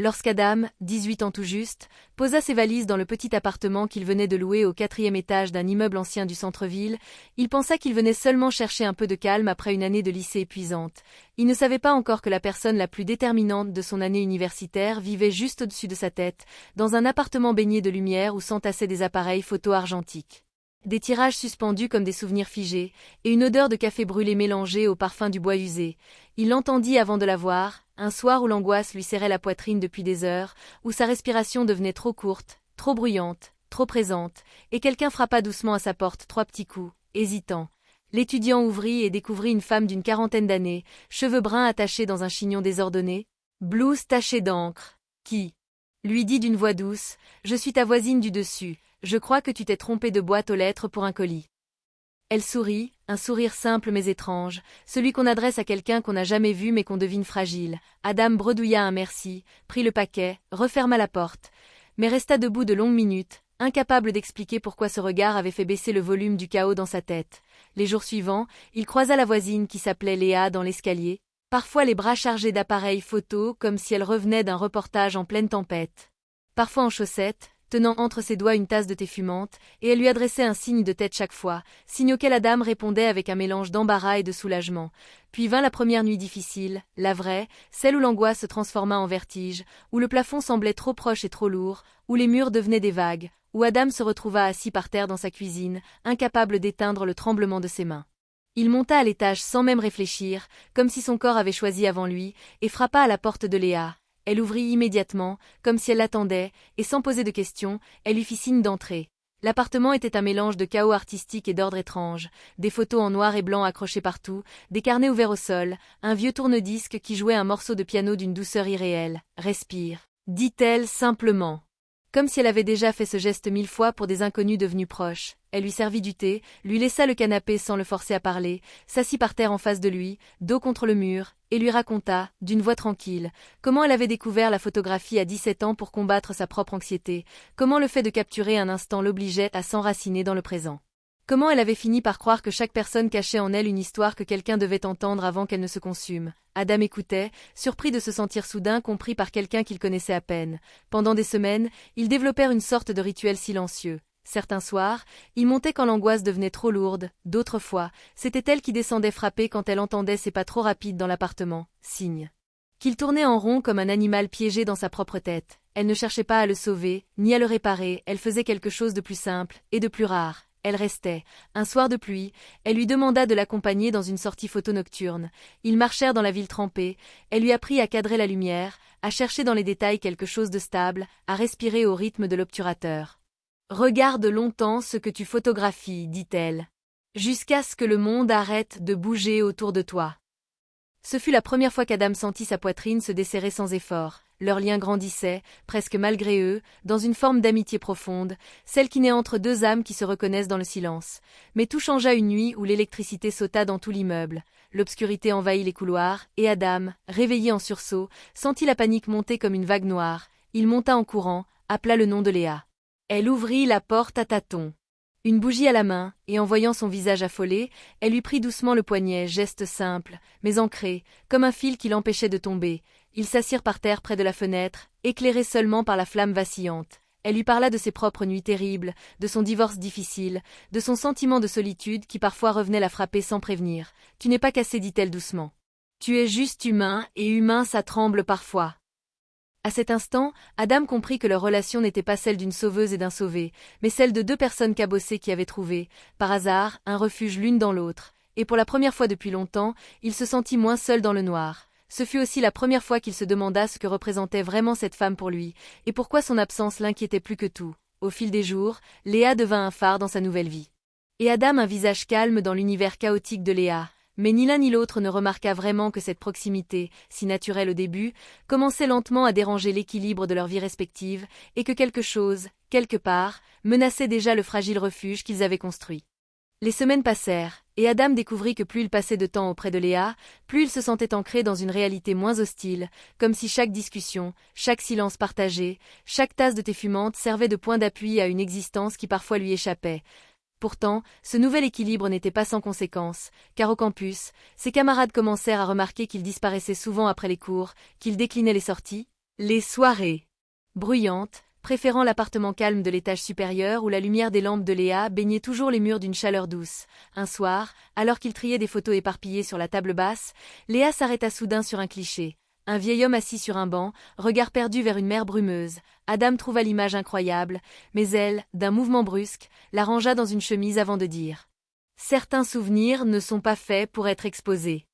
Lorsqu'Adam, 18 ans tout juste, posa ses valises dans le petit appartement qu'il venait de louer au 4e étage d'un immeuble ancien du centre-ville, il pensa qu'il venait seulement chercher un peu de calme après une année de lycée épuisante. Il ne savait pas encore que la personne la plus déterminante de son année universitaire vivait juste au-dessus de sa tête, dans un appartement baigné de lumière où s'entassaient des appareils photo argentiques. Des tirages suspendus comme des souvenirs figés, et une odeur de café brûlé mélangée au parfum du bois usé. Il l'entendit avant de la voir, un soir où l'angoisse lui serrait la poitrine depuis des heures, où sa respiration devenait trop courte, trop bruyante, trop présente, et quelqu'un frappa doucement à sa porte 3 petits coups, hésitant. L'étudiant ouvrit et découvrit une femme d'une 40aine d'années, cheveux bruns attachés dans un chignon désordonné, blouse tachée d'encre, qui lui dit d'une voix douce, « Je suis ta voisine du dessus, je crois que tu t'es trompée de boîte aux lettres pour un colis. » Elle sourit, un sourire simple mais étrange, celui qu'on adresse à quelqu'un qu'on n'a jamais vu mais qu'on devine fragile. Adam bredouilla un merci, prit le paquet, referma la porte, mais resta debout de longues minutes, incapable d'expliquer pourquoi ce regard avait fait baisser le volume du chaos dans sa tête. Les jours suivants, il croisa la voisine qui s'appelait Léa dans l'escalier, parfois les bras chargés d'appareils photo comme si elle revenait d'un reportage en pleine tempête. Parfois en chaussettes, tenant entre ses doigts une tasse de thé fumante, et elle lui adressait un signe de tête chaque fois, signe auquel Adam répondait avec un mélange d'embarras et de soulagement. Puis vint la première nuit difficile, la vraie, celle où l'angoisse se transforma en vertige, où le plafond semblait trop proche et trop lourd, où les murs devenaient des vagues, où Adam se retrouva assis par terre dans sa cuisine, incapable d'éteindre le tremblement de ses mains. Il monta à l'étage sans même réfléchir, comme si son corps avait choisi avant lui, et frappa à la porte de Léa. Elle ouvrit immédiatement, comme si elle l'attendait, et sans poser de questions, elle lui fit signe d'entrer. L'appartement était un mélange de chaos artistique et d'ordre étrange, des photos en noir et blanc accrochées partout, des carnets ouverts au sol, un vieux tourne-disque qui jouait un morceau de piano d'une douceur irréelle. « Respire », dit-elle simplement. Comme si elle avait déjà fait ce geste 1000 fois pour des inconnus devenus proches. Elle lui servit du thé, lui laissa le canapé sans le forcer à parler, s'assit par terre en face de lui, dos contre le mur, et lui raconta, d'une voix tranquille, comment elle avait découvert la photographie à 17 ans pour combattre sa propre anxiété, comment le fait de capturer un instant l'obligeait à s'enraciner dans le présent. Comment elle avait fini par croire que chaque personne cachait en elle une histoire que quelqu'un devait entendre avant qu'elle ne se consume. Adam écoutait, surpris de se sentir soudain compris par quelqu'un qu'il connaissait à peine. Pendant des semaines, ils développèrent une sorte de rituel silencieux. Certains soirs, ils montaient quand l'angoisse devenait trop lourde, d'autres fois, c'était elle qui descendait frapper quand elle entendait ses pas trop rapides dans l'appartement. Signe qu'il tournait en rond comme un animal piégé dans sa propre tête. Elle ne cherchait pas à le sauver, ni à le réparer, elle faisait quelque chose de plus simple, et de plus rare. Elle restait. Un soir de pluie, elle lui demanda de l'accompagner dans une sortie photo nocturne. Ils marchèrent dans la ville trempée, elle lui apprit à cadrer la lumière, à chercher dans les détails quelque chose de stable, à respirer au rythme de l'obturateur. « Regarde longtemps ce que tu photographies, dit-elle, jusqu'à ce que le monde arrête de bouger autour de toi. » Ce fut la première fois qu'Adam sentit sa poitrine se desserrer sans effort. Leur lien grandissait, presque malgré eux, dans une forme d'amitié profonde, celle qui naît entre deux âmes qui se reconnaissent dans le silence. Mais tout changea une nuit où l'électricité sauta dans tout l'immeuble. L'obscurité envahit les couloirs, et Adam, réveillé en sursaut, sentit la panique monter comme une vague noire. Il monta en courant, appela le nom de Léa. Elle ouvrit la porte à tâtons. Une bougie à la main, et en voyant son visage affolé, elle lui prit doucement le poignet, geste simple, mais ancré, comme un fil qui l'empêchait de tomber. Ils s'assirent par terre près de la fenêtre, éclairés seulement par la flamme vacillante. Elle lui parla de ses propres nuits terribles, de son divorce difficile, de son sentiment de solitude qui parfois revenait la frapper sans prévenir. « Tu n'es pas cassé, dit-elle doucement. Tu es juste humain, et humain ça tremble parfois. » À cet instant, Adam comprit que leur relation n'était pas celle d'une sauveuse et d'un sauvé, mais celle de deux personnes cabossées qui avaient trouvé, par hasard, un refuge l'une dans l'autre. Et pour la première fois depuis longtemps, il se sentit moins seul dans le noir. Ce fut aussi la première fois qu'il se demanda ce que représentait vraiment cette femme pour lui, et pourquoi son absence l'inquiétait plus que tout. Au fil des jours, Léa devint un phare dans sa nouvelle vie. Et Adam un visage calme dans l'univers chaotique de Léa. Mais ni l'un ni l'autre ne remarqua vraiment que cette proximité, si naturelle au début, commençait lentement à déranger l'équilibre de leur vie respective, et que quelque chose, quelque part, menaçait déjà le fragile refuge qu'ils avaient construit. Les semaines passèrent, et Adam découvrit que plus il passait de temps auprès de Léa, plus il se sentait ancré dans une réalité moins hostile, comme si chaque discussion, chaque silence partagé, chaque tasse de thé fumante servait de point d'appui à une existence qui parfois lui échappait. Pourtant, ce nouvel équilibre n'était pas sans conséquences, car au campus, ses camarades commencèrent à remarquer qu'il disparaissait souvent après les cours, qu'il déclinait les sorties. Les soirées. Bruyantes, préférant l'appartement calme de l'étage supérieur où la lumière des lampes de Léa baignait toujours les murs d'une chaleur douce. Un soir, alors qu'il triait des photos éparpillées sur la table basse, Léa s'arrêta soudain sur un cliché. Un vieil homme assis sur un banc, regard perdu vers une mer brumeuse. Adam trouva l'image incroyable, mais elle, d'un mouvement brusque, la rangea dans une chemise avant de dire « Certains souvenirs ne sont pas faits pour être exposés ».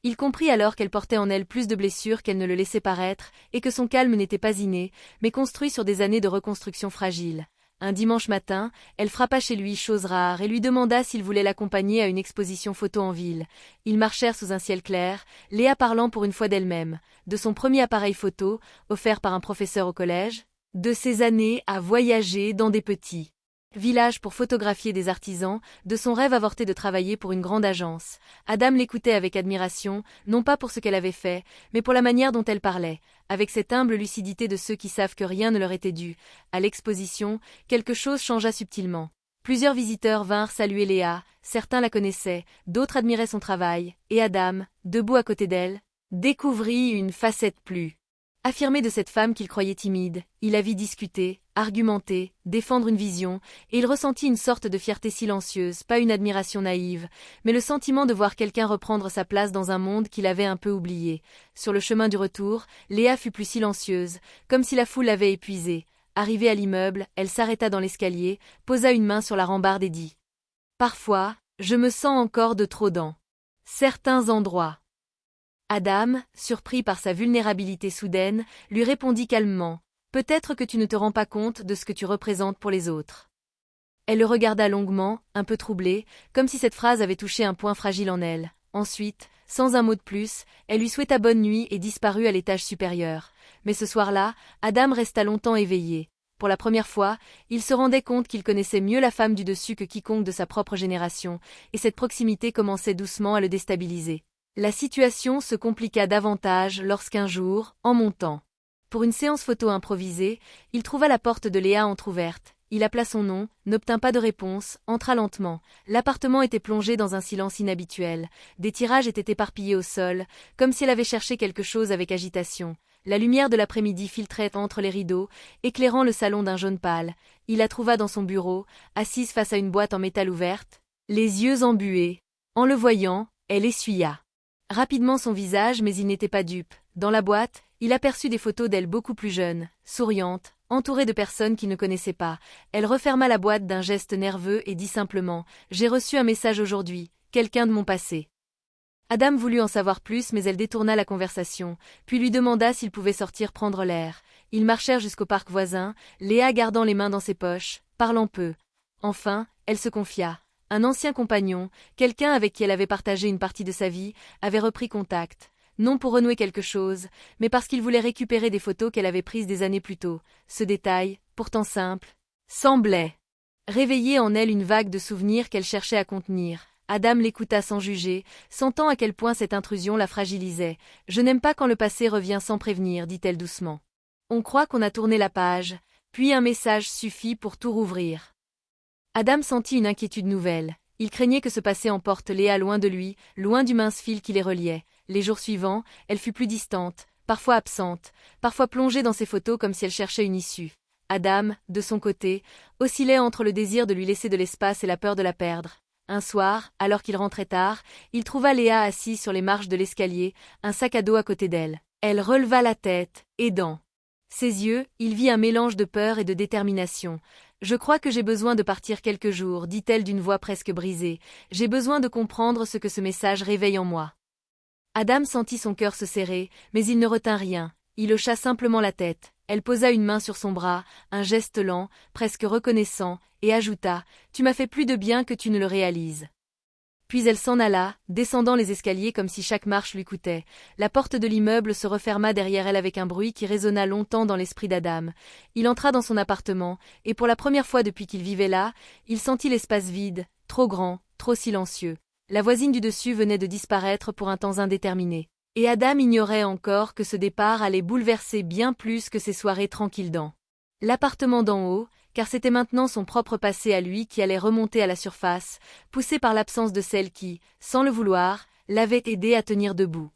Il comprit alors qu'elle portait en elle plus de blessures qu'elle ne le laissait paraître, et que son calme n'était pas inné, mais construit sur des années de reconstruction fragile. Un dimanche matin, elle frappa chez lui, chose rare, et lui demanda s'il voulait l'accompagner à une exposition photo en ville. Ils marchèrent sous un ciel clair, Léa parlant pour une fois d'elle-même, de son premier appareil photo, offert par un professeur au collège, de ses années à voyager dans des petits village pour photographier des artisans, de son rêve avorté de travailler pour une grande agence. Adam l'écoutait avec admiration, non pas pour ce qu'elle avait fait, mais pour la manière dont elle parlait, avec cette humble lucidité de ceux qui savent que rien ne leur était dû. À l'exposition, quelque chose changea subtilement. Plusieurs visiteurs vinrent saluer Léa, certains la connaissaient, d'autres admiraient son travail, et Adam, debout à côté d'elle, découvrit une facette plus affirmée de cette femme qu'il croyait timide. Il la vit discuter, argumenter, défendre une vision, et il ressentit une sorte de fierté silencieuse, pas une admiration naïve, mais le sentiment de voir quelqu'un reprendre sa place dans un monde qu'il avait un peu oublié. Sur le chemin du retour, Léa fut plus silencieuse, comme si la foule l'avait épuisée. Arrivée à l'immeuble, elle s'arrêta dans l'escalier, posa une main sur la rambarde et dit « Parfois, je me sens encore de trop dans certains endroits. » Adam, surpris par sa vulnérabilité soudaine, lui répondit calmement « Peut-être que tu ne te rends pas compte de ce que tu représentes pour les autres. » Elle le regarda longuement, un peu troublée, comme si cette phrase avait touché un point fragile en elle. Ensuite, sans un mot de plus, elle lui souhaita bonne nuit et disparut à l'étage supérieur. Mais ce soir-là, Adam resta longtemps éveillé. Pour la première fois, il se rendait compte qu'il connaissait mieux la femme du dessus que quiconque de sa propre génération, et cette proximité commençait doucement à le déstabiliser. La situation se compliqua davantage lorsqu'un jour, en montant pour une séance photo improvisée, il trouva la porte de Léa entr'ouverte. Il appela son nom, n'obtint pas de réponse, entra lentement. L'appartement était plongé dans un silence inhabituel. Des tirages étaient éparpillés au sol, comme si elle avait cherché quelque chose avec agitation. La lumière de l'après-midi filtrait entre les rideaux, éclairant le salon d'un jaune pâle. Il la trouva dans son bureau, assise face à une boîte en métal ouverte, les yeux embués. En le voyant, elle essuya rapidement son visage, mais il n'était pas dupe. Dans la boîte, il aperçut des photos d'elle beaucoup plus jeune, souriante, entourée de personnes qu'il ne connaissait pas. Elle referma la boîte d'un geste nerveux et dit simplement « J'ai reçu un message aujourd'hui, quelqu'un de mon passé. » Adam voulut en savoir plus, mais elle détourna la conversation, puis lui demanda s'il pouvait sortir prendre l'air. Ils marchèrent jusqu'au parc voisin, Léa gardant les mains dans ses poches, parlant peu. Enfin, elle se confia. Un ancien compagnon, quelqu'un avec qui elle avait partagé une partie de sa vie, avait repris contact. Non pour renouer quelque chose, mais parce qu'il voulait récupérer des photos qu'elle avait prises des années plus tôt. Ce détail, pourtant simple, semblait réveiller en elle une vague de souvenirs qu'elle cherchait à contenir. Adam l'écouta sans juger, sentant à quel point cette intrusion la fragilisait. « Je n'aime pas quand le passé revient sans prévenir, dit-elle doucement. On croit qu'on a tourné la page, puis un message suffit pour tout rouvrir. » Adam sentit une inquiétude nouvelle. Il craignait que ce passé emporte Léa loin de lui, loin du mince fil qui les reliait. Les jours suivants, elle fut plus distante, parfois absente, parfois plongée dans ses photos comme si elle cherchait une issue. Adam, de son côté, oscillait entre le désir de lui laisser de l'espace et la peur de la perdre. Un soir, alors qu'il rentrait tard, il trouva Léa assise sur les marches de l'escalier, un sac à dos à côté d'elle. Elle releva la tête, et dans ses yeux, il vit un mélange de peur et de détermination. « Je crois que j'ai besoin de partir quelques jours, dit-elle d'une voix presque brisée. J'ai besoin de comprendre ce que ce message réveille en moi. » Adam sentit son cœur se serrer, mais il ne retint rien. Il hocha simplement la tête. Elle posa une main sur son bras, un geste lent, presque reconnaissant, et ajouta « Tu m'as fait plus de bien que tu ne le réalises. » Puis elle s'en alla, descendant les escaliers comme si chaque marche lui coûtait. La porte de l'immeuble se referma derrière elle avec un bruit qui résonna longtemps dans l'esprit d'Adam. Il entra dans son appartement, et pour la première fois depuis qu'il vivait là, il sentit l'espace vide, trop grand, trop silencieux. La voisine du dessus venait de disparaître pour un temps indéterminé. Et Adam ignorait encore que ce départ allait bouleverser bien plus que ses soirées tranquilles dans l'appartement d'en haut, car c'était maintenant son propre passé à lui qui allait remonter à la surface, poussé par l'absence de celle qui, sans le vouloir, l'avait aidé à tenir debout.